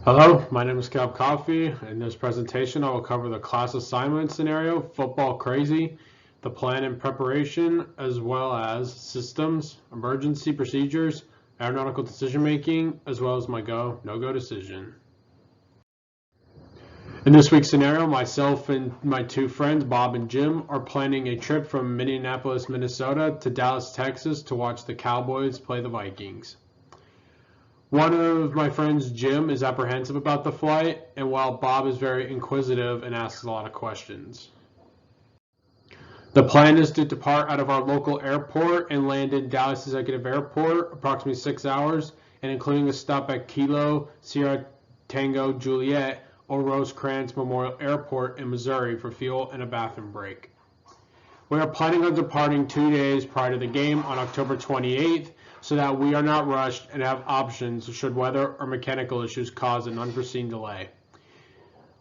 Hello, my name is Cal Coffee. In this presentation, I will cover the class assignment scenario, football crazy, the plan and preparation, as well as systems, emergency procedures, aeronautical decision making, as well as my go, no-go decision. In this week's scenario, myself and my two friends, Bob and Jim, are planning a trip from Minneapolis, Minnesota to Dallas, Texas to watch the Cowboys play the Vikings. One of my friends, Jim, is apprehensive about the flight, and while Bob is very inquisitive and asks a lot of questions. The plan is to depart out of our local airport and land in Dallas Executive Airport, approximately 6 hours, and including a stop at Kilo Sierra Tango Juliet or Rosecrans Memorial Airport in Missouri for fuel and a bathroom break. We are planning on departing 2 days prior to the game on October 28th so that we are not rushed and have options should weather or mechanical issues cause an unforeseen delay.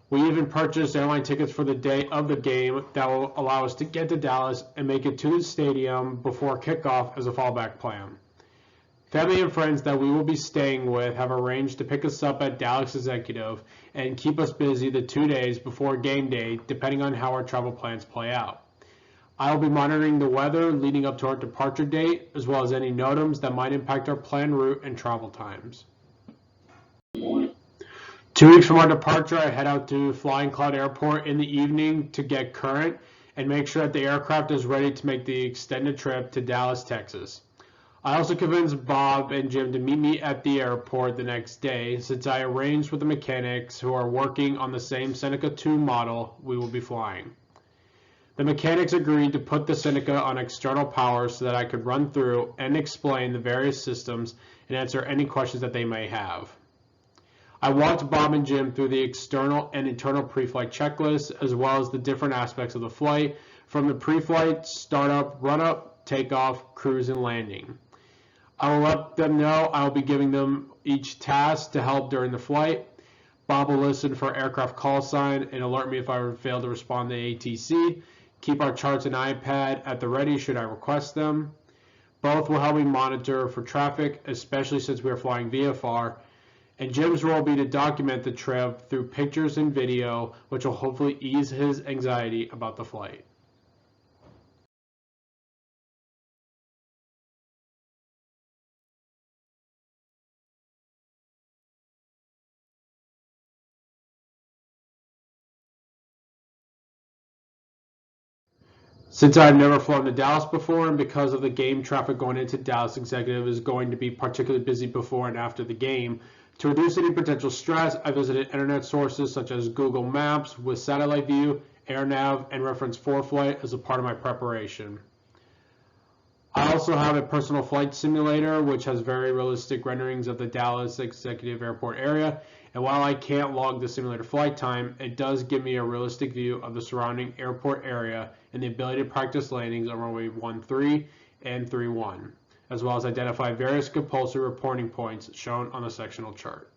We even purchased airline tickets for the day of the game that will allow us to get to Dallas and make it to the stadium before kickoff as a fallback plan. Family and friends that we will be staying with have arranged to pick us up at Dallas Executive and keep us busy the 2 days before game day, depending on how our travel plans play out. I will be monitoring the weather leading up to our departure date, as well as any NOTAMs that might impact our planned route and travel times. 2 weeks from our departure, I head out to Flying Cloud Airport in the evening to get current and make sure that the aircraft is ready to make the extended trip to Dallas, Texas. I also convinced Bob and Jim to meet me at the airport the next day, since I arranged with the mechanics who are working on the same Seneca 2 model we will be flying. The mechanics agreed to put the Seneca on external power so that I could run through and explain the various systems and answer any questions that they may have. I walked Bob and Jim through the external and internal pre-flight checklists, as well as the different aspects of the flight, from the pre-flight, startup, run-up, takeoff, cruise, and landing. I will let them know I will be giving them each task to help during the flight. Bob will listen for aircraft call sign and alert me if I fail to respond to ATC. Keep our charts and iPad at the ready should I request them. Both will help me monitor for traffic, especially since we are flying VFR. And Jim's role will be to document the trip through pictures and video, which will hopefully ease his anxiety about the flight. Since I've never flown to Dallas before, and because of the game traffic going into Dallas Executive is going to be particularly busy before and after the game, to reduce any potential stress, I visited internet sources such as Google Maps with satellite view, AirNav, and reference 4Flight as a part of my preparation. I also have a personal flight simulator, which has very realistic renderings of the Dallas Executive Airport area. And while I can't log the simulator flight time, it does give me a realistic view of the surrounding airport area and the ability to practice landings on runway 13 and 31, as well as identify various compulsory reporting points shown on the sectional chart.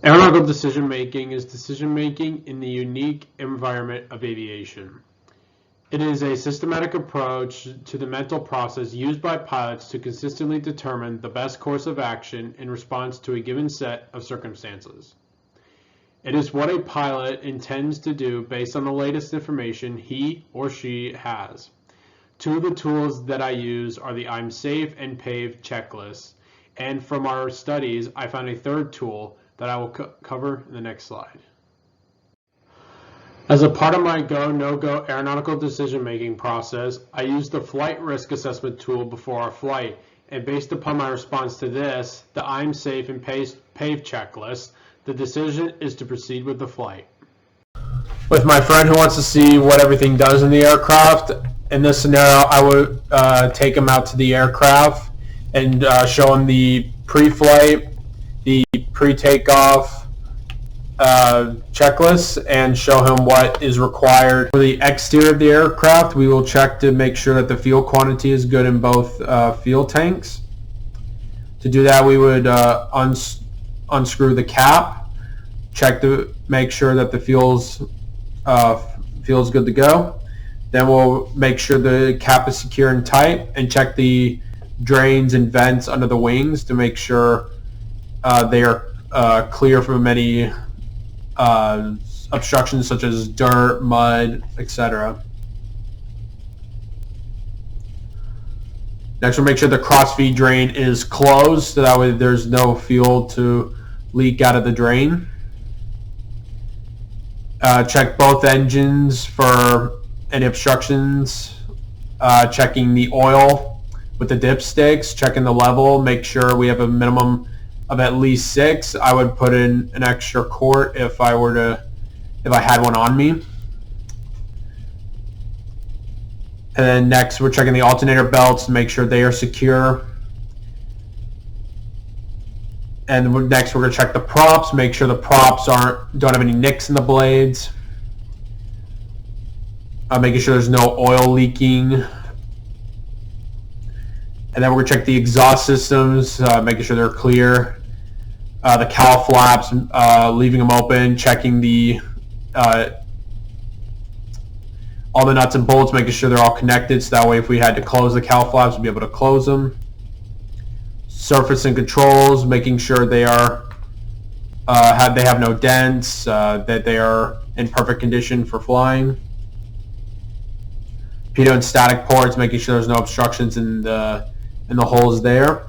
Aeronautical decision making is decision making in the unique environment of aviation. It is a systematic approach to the mental process used by pilots to consistently determine the best course of action in response to a given set of circumstances. It is what a pilot intends to do based on the latest information he or she has. Two of the tools that I use are the I'm safe and paved checklists, and from our studies, I found a third tool that I will cover in the next slide. As a part of my go, no-go aeronautical decision-making process, I use the flight risk assessment tool before our flight, and based upon my response to this, the I'm safe and paved checklist, the decision is to proceed with the flight. With my friend who wants to see what everything does in the aircraft, in this scenario, I would take him out to the aircraft and show him the pre-flight, the pre-takeoff checklist, and show him what is required. For the exterior of the aircraft, we will check to make sure that the fuel quantity is good in both fuel tanks. To do that, we would unscrew the cap, check to make sure that the fuel's good to go. Then we'll make sure the cap is secure and tight, and check the drains and vents under the wings to make sure they are clear from any obstructions such as dirt, mud, etc. Next, we'll make sure the cross-feed drain is closed, so that way there's no fuel to leak out of the drain. Check both engines for any obstructions. Checking the oil with the dipsticks, checking the level, make sure we have a minimum of at least 6. I would put in an extra quart if I had one on me. And then next, we're checking the alternator belts to make sure they are secure. And next, we're going to check the props, make sure the props don't have any nicks in the blades. Making sure there's no oil leaking. And then we're going to check the exhaust systems, making sure they're clear. The cowl flaps, leaving them open, checking all the nuts and bolts, making sure they're all connected, so that way if we had to close the cowl flaps, we'd be able to close them. Surface and controls, making sure they are they have no dents, that they are in perfect condition for flying. Pitot and static ports, making sure there's no obstructions in the holes there.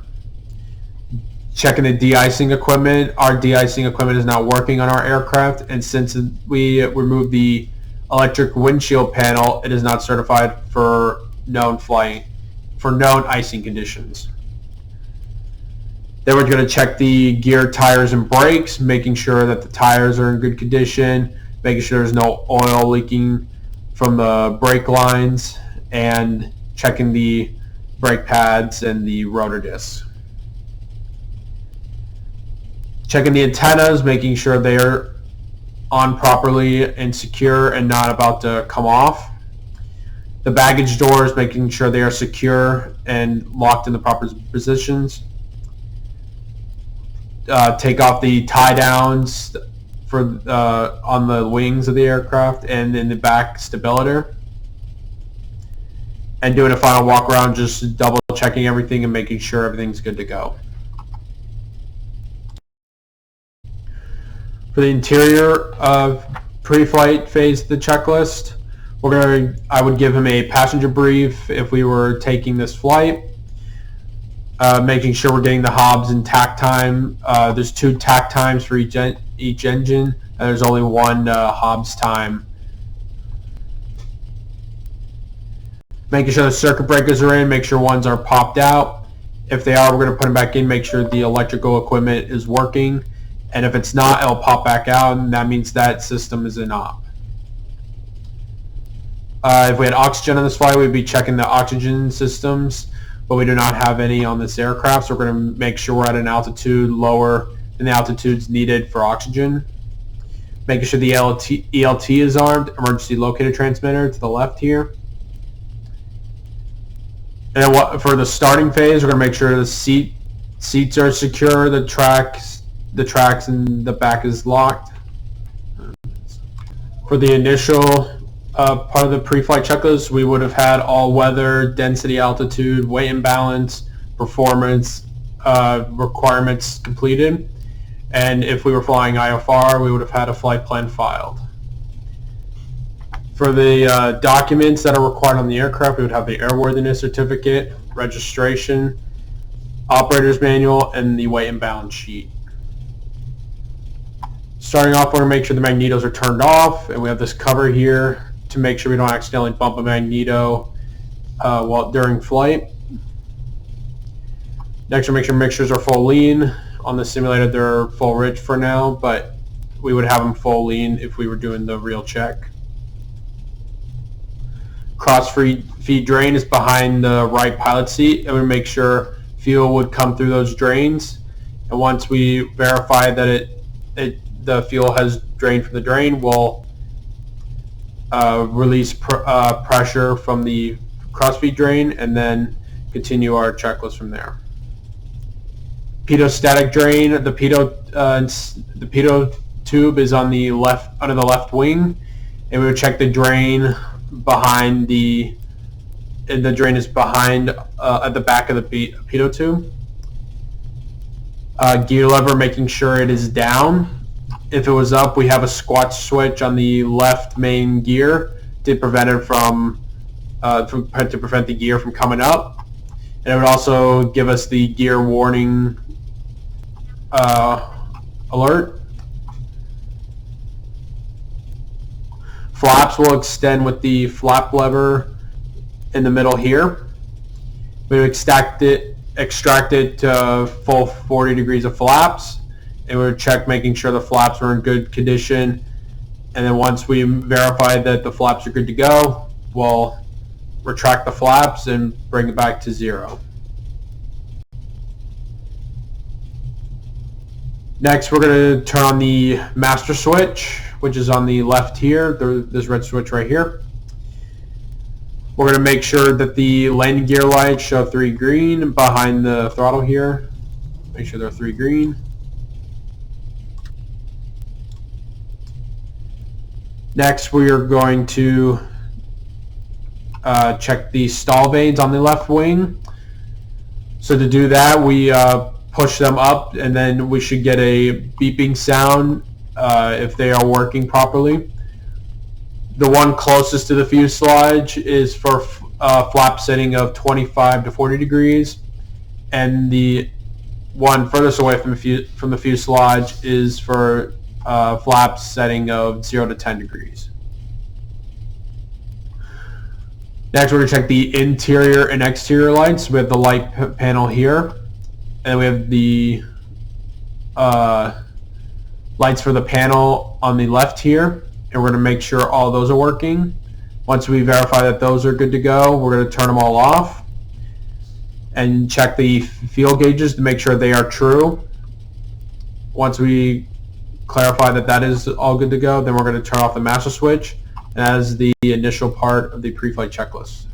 Checking the de-icing equipment. Our de-icing equipment is not working on our aircraft, and since we removed the electric windshield panel, it is not certified for known icing conditions. Then we're going to check the gear, tires, and brakes, making sure that the tires are in good condition, making sure there's no oil leaking from the brake lines, and checking the brake pads and the rotor discs. Checking the antennas, making sure they are on properly and secure and not about to come off. The baggage doors, making sure they are secure and locked in the proper positions. Take off the tie downs for on the wings of the aircraft and in the back stabilizer. And doing a final walk around, just double checking everything and making sure everything's good to go. For the interior of pre-flight phase of the checklist, I would give him a passenger brief if we were taking this flight, making sure we're getting the hobs and tack time. There's 2 tack times for each engine, and there's only 1 hobs time. Making sure the circuit breakers are in, make sure ones are popped out. If they are, we're going to put them back in, make sure the electrical equipment is working. And if it's not, it'll pop back out, and that means that system is in op. If we had oxygen on this flight, we'd be checking the oxygen systems, but we do not have any on this aircraft, so we're going to make sure we're at an altitude lower than the altitudes needed for oxygen. Making sure the ELT is armed, emergency locator transmitter to the left here. And then for the starting phase, we're going to make sure the seats are secure, the tracks the tracks and the back is locked. For the initial part of the pre-flight checklist, we would have had all weather, density, altitude, weight and balance, performance requirements completed. And if we were flying IFR, we would have had a flight plan filed. For the documents that are required on the aircraft, we would have the airworthiness certificate, registration, operator's manual, and the weight and balance sheet. Starting off, we're going to make sure the magnetos are turned off, and we have this cover here to make sure we don't accidentally bump a magneto during flight. Next, we'll make sure mixtures are full lean. On the simulator, they're full rich for now, but we would have them full lean if we were doing the real check. Cross feed drain is behind the right pilot seat, and we make sure fuel would come through those drains. And once we verify that the fuel has drained from the drain, we'll release pressure from the cross feed drain and then continue our checklist from there. Pitot static drain. The pitot tube is on the left, under the left wing, and we would check the drain behind the drain is behind at the back of the pitot tube. Gear lever, making sure it is down. If it was up, we have a squat switch on the left main gear to prevent it to prevent the gear from coming up, and it would also give us the gear warning alert. Flaps will extend with the flap lever in the middle here. We would extract it to full 40 degrees of flaps, and we would check making sure the flaps are in good condition. And then once we verify that the flaps are good to go, we'll retract the flaps and bring it back to 0. Next, we're going to turn on the master switch, which is on the left here. This red switch right here. We're going to make sure that the landing gear lights show 3 green behind the throttle here. Make sure they're 3 green. Next, we are going to check the stall vanes on the left wing. So to do that, we push them up, and then we should get a beeping sound if they are working properly. The one closest to the fuselage is for flap setting of 25 to 40 degrees, and the one furthest away from the fuselage is for flap setting of 0 to 10 degrees. Next, we're going to check the interior and exterior lights. We have the light panel here, and we have the lights for the panel on the left here, and we're going to make sure all those are working. Once we verify that those are good to go, we're going to turn them all off and check the fuel gauges to make sure they are true. Once we clarify that that is all good to go, then we're going to turn off the master switch as the initial part of the pre-flight checklist.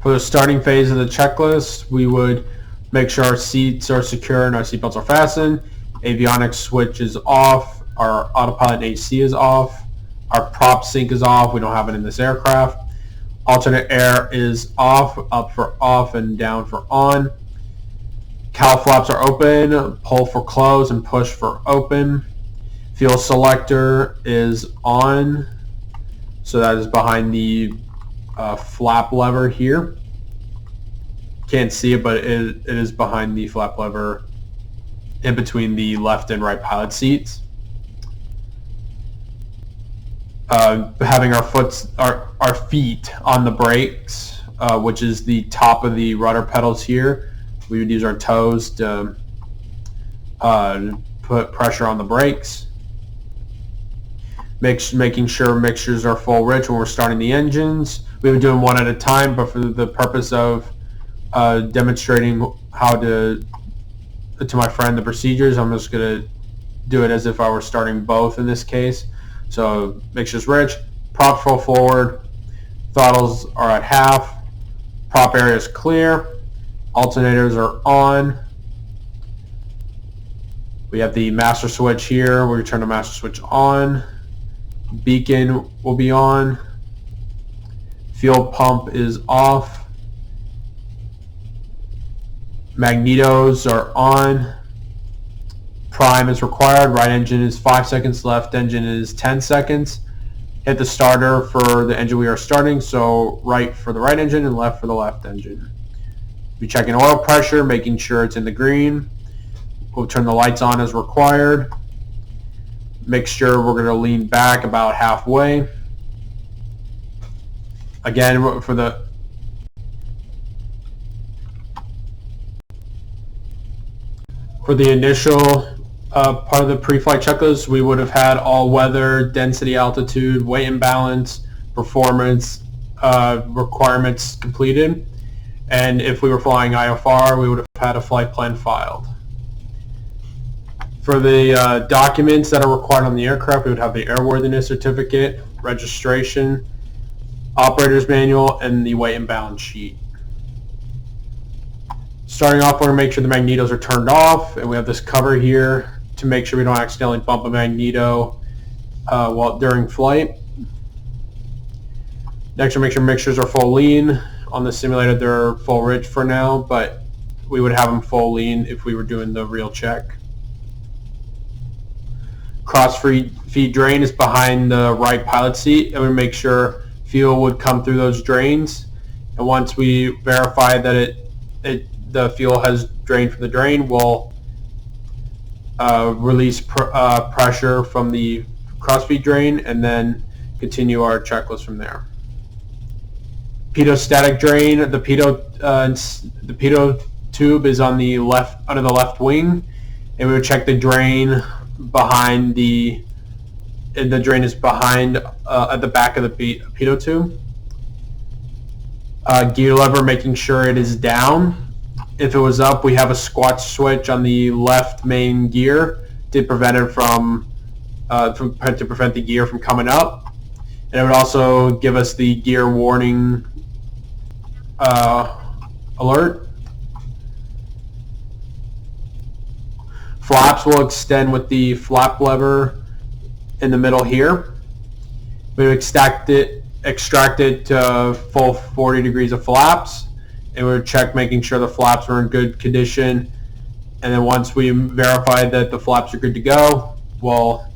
For the starting phase of the checklist, we would make sure our seats are secure and our seatbelts are fastened. Avionics switch is off. Our autopilot and AC is off. Our prop sync is off. We don't have it in this aircraft. Alternate air is off, up for off and down for on. Cowl flaps are open, pull for close and push for open. Fuel selector is on, so that is behind the flap lever here. Can't see it, but it is behind the flap lever in between the left and right pilot seats. Having our feet on the brakes, which is the top of the rudder pedals here. We would use our toes to put pressure on the brakes. making sure mixtures are full rich when we're starting the engines. We would do them one at a time, but for the purpose of demonstrating how to my friend the procedures, I'm just going to do it as if I were starting both in this case. So mixtures rich, prop full forward, throttles are at half, prop area is clear, alternators are on. We have the master switch here. We turn the master switch on. Beacon will be on. Fuel pump is off. Magnetos are on. Prime is required. Right engine is 5 seconds. Left engine is 10 seconds. Hit the starter for the engine we are starting. So right for the right engine and left for the left engine. Be checking oil pressure, making sure it's in the green. We'll turn the lights on as required. Mixture, we're going to lean back about halfway. Again, for the initial part of the pre-flight checklist, we would have had all weather, density, altitude, weight and balance, performance requirements completed. And if we were flying IFR, we would have had a flight plan filed. For the documents that are required on the aircraft, we would have the airworthiness certificate, registration, operator's manual, and the weight and balance sheet. Starting off, we're going to make sure the magnetos are turned off, and we have this cover here to make sure we don't accidentally bump a magneto during flight. Next, we'll make sure mixtures are full lean. On the simulator, they're full rich for now, but we would have them full lean if we were doing the real check. Cross feed drain is behind the right pilot seat, and we make sure fuel would come through those drains. And once we verify that the fuel has drained from the drain, we'll release pressure from the cross feed drain, and then continue our checklist from there. Pitot static drain. The pitot tube is on the left, under the left wing, and we would check the drain behind the drain is behind at the back of the pitot tube. Gear lever, making sure it is down. If it was up, we have a squat switch on the left main gear to prevent it to prevent the gear from coming up, and it would also give us the gear warning alert. Flaps will extend with the flap lever in the middle here. We would extract it to full 40 degrees of flaps, and we would check making sure the flaps are in good condition. And then once we verify that the flaps are good to go, we'll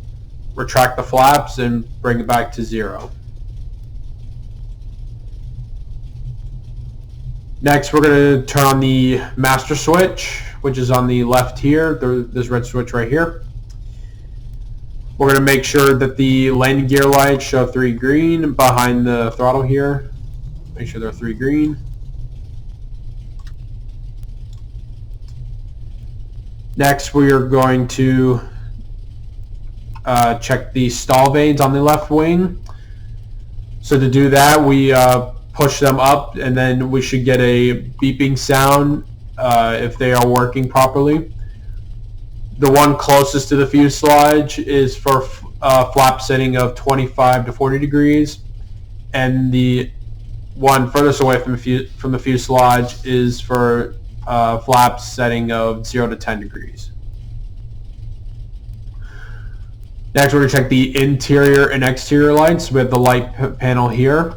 retract the flaps and bring it back to 0. Next, we're going to turn on the master switch, which is on the left here. This red switch right here. We're going to make sure that the landing gear lights show 3 green behind the throttle here. Make sure they're 3 green. Next, we are going to check the stall vanes on the left wing. So to do that, we push them up, and then we should get a beeping sound if they are working properly. The one closest to the fuselage is for flap setting of 25 to 40 degrees, and the one furthest away from the fuselage is for flaps setting of 0 to 10 degrees. Next, we're going to check the interior and exterior lights. We have the light panel here,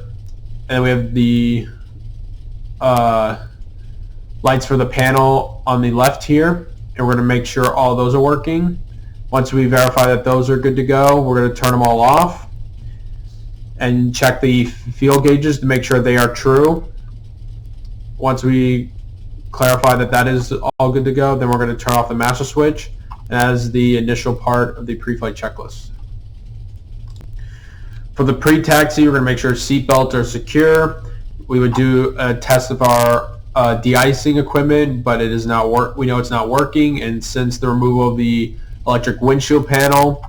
and we have the lights for the panel on the left here, and we're going to make sure all those are working. Once we verify that those are good to go, we're going to turn them all off and check the fuel gauges to make sure they are true. Once we clarify that that is all good to go, then we're going to turn off the master switch as the initial part of the pre-flight checklist. For the pre-taxi, we're going to make sure seatbelts are secure. We would do a test of our de-icing equipment, but it is not we know it's not working, and since the removal of the electric windshield panel,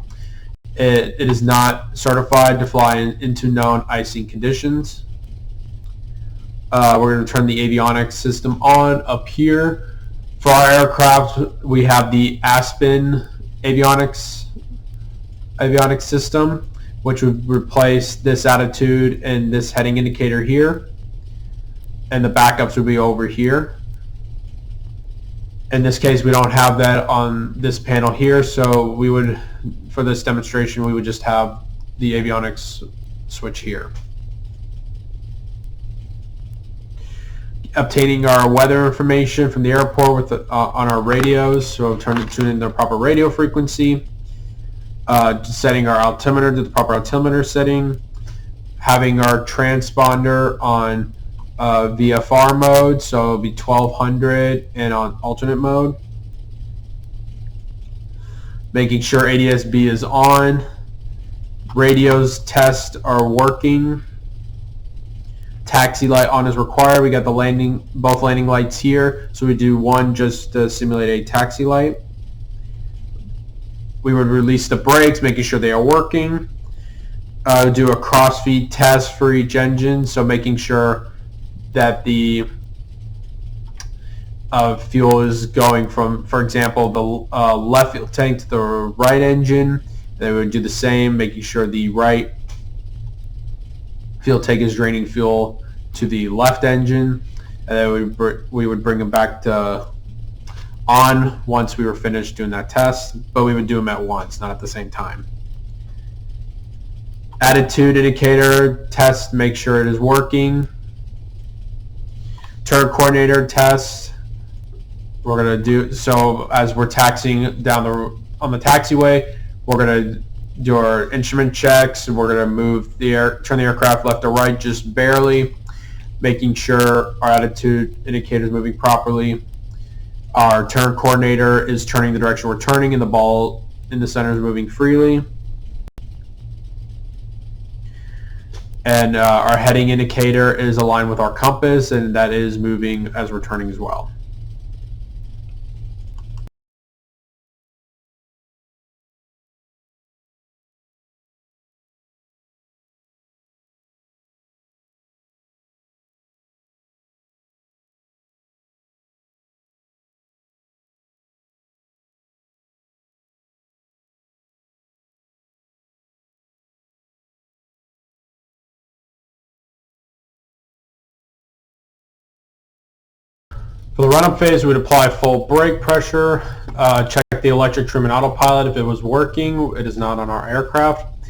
It is not certified to fly into known icing conditions. We're going to turn the avionics system on up here. For our aircraft, we have the Aspen avionics system, which would replace this attitude and this heading indicator here. And the backups would be over here. In this case, we don't have that on this panel here, so we would, for this demonstration, we would just have the avionics switch here. Obtaining our weather information from the airport with on our radios, so tune in the proper radio frequency. Setting our altimeter to the proper altimeter setting. Having our transponder on VFR mode, so it'll be 1200 and on alternate mode. Making sure ADS-B is on. Radios test are working. Taxi light on is required. We got the both landing lights here, so we do one just to simulate a taxi light. We would release the brakes, making sure they are working. Do a cross-feed test for each engine, so making sure that the fuel is going from, for example, the left fuel tank to the right engine. They would do the same, making sure the right fuel tank is draining fuel to the left engine, and then we would bring them back to on once we were finished doing that test, but we would do them at once, not at the same time. Attitude indicator test, make sure it is working. Turn coordinator test. We're going to do, so as we're taxiing down on the taxiway, we're going to do our instrument checks, and we're going to move turn the aircraft left or right just barely, making sure our attitude indicator is moving properly. Our turn coordinator is turning the direction we're turning, and the ball in the center is moving freely. And our heading indicator is aligned with our compass, and that is moving as we're turning as well. For the run-up phase, we would apply full brake pressure, check the electric trim and autopilot if it was working. It is not on our aircraft.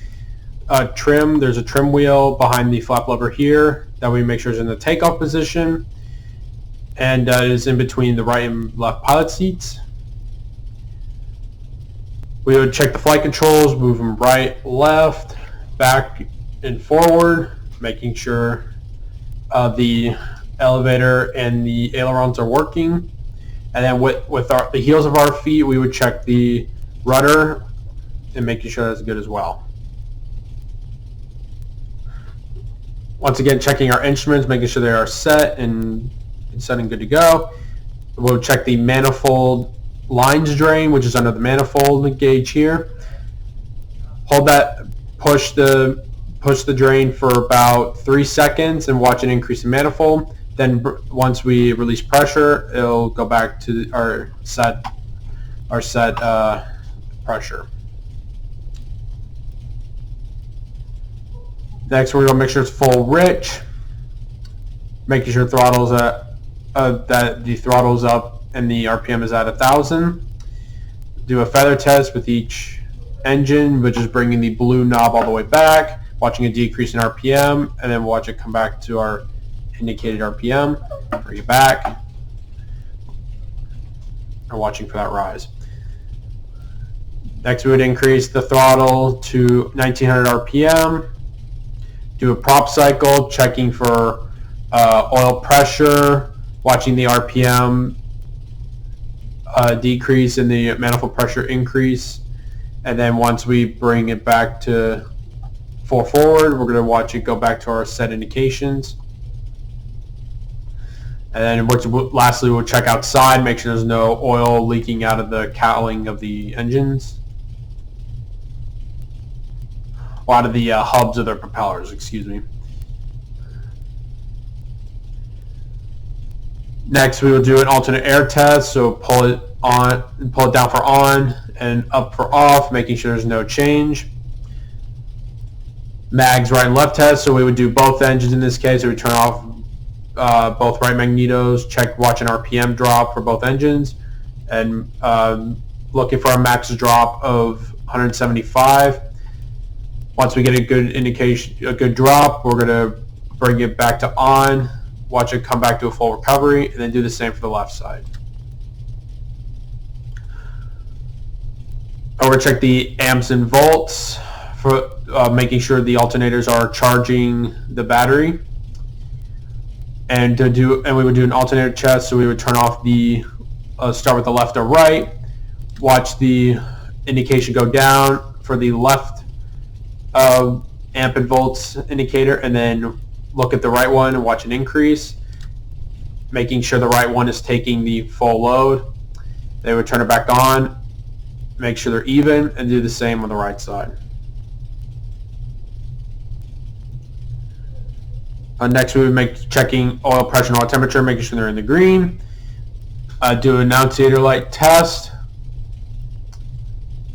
Trim, there's a trim wheel behind the flap lever here that we make sure is in the takeoff position, and it is in between the right and left pilot seats. We would check the flight controls, move them right, left, back, and forward, making sure the elevator and the ailerons are working. And then with the heels of our feet, we would check the rudder and making sure that's good as well. Once again, checking our instruments, making sure they are set and good to go. We'll check the manifold lines drain, which is under the manifold gauge here. Hold that, push the drain for about 3 seconds and watch it increase the manifold. Then once we release pressure, it'll go back to our set pressure. Next, we're gonna make sure it's full rich, making sure throttle's that the throttle's up and the RPM is at 1,000. Do a feather test with each engine, which is bringing the blue knob all the way back, watching a decrease in RPM, and then watch it come back to our indicated RPM, bring it back, and watching for that rise. Next, we would increase the throttle to 1900 RPM, do a prop cycle, checking for oil pressure, watching the RPM decrease and the manifold pressure increase, and then once we bring it back to full forward, we're going to watch it go back to our set indications. And then lastly, we'll check outside, make sure there's no oil leaking out of the cowling of the engines. lot of the hubs of their propellers, excuse me. Next, we will do an alternate air test. So pull it down for on and up for off, making sure there's no change. Mags right and left test. So we would do both engines in this case. So we turn off both right magnetos, watch an RPM drop for both engines, and looking for a max drop of 175. Once we get a good indication, a good drop, we're going to bring it back to on, watch it come back to a full recovery, and then do the same for the left side. We're going to check the amps and volts for making sure the alternators are charging the battery. And we would do an alternator test, so we would turn off the start with the left or right, watch the indication go down for the left amp and volts indicator, and then look at the right one and watch an increase, making sure the right one is taking the full load. They would turn it back on, make sure they're even, and do the same on the right side. Next, we would checking oil pressure and oil temperature, making sure they're in the green. Do an annunciator light test,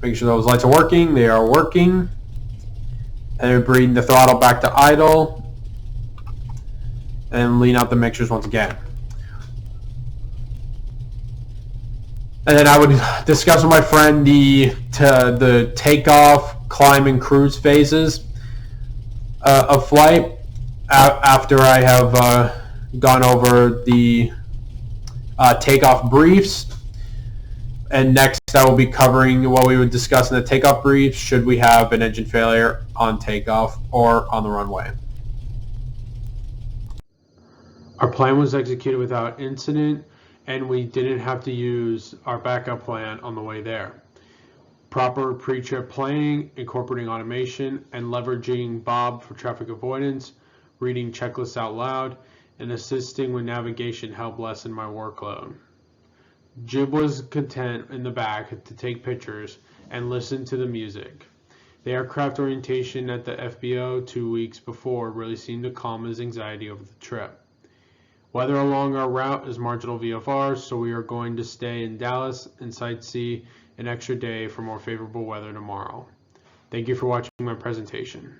making sure those lights are working. They are working. And we bring the throttle back to idle, and lean out the mixtures once again. And then I would discuss with my friend the takeoff, climb, and cruise phases of flight. After I have gone over the takeoff briefs, and next I will be covering what we would discuss in the takeoff briefs should we have an engine failure on takeoff or on the runway. Our plan was executed without incident, and we didn't have to use our backup plan on the way there. Proper pre-trip planning, incorporating automation, and leveraging Bob for traffic avoidance, reading checklists out loud, and assisting with navigation helped lessen my workload. Jib was content in the back to take pictures and listen to the music. The aircraft orientation at the FBO 2 weeks before really seemed to calm his anxiety over the trip. Weather along our route is marginal VFR, so we are going to stay in Dallas and sightsee an extra day for more favorable weather tomorrow. Thank you for watching my presentation.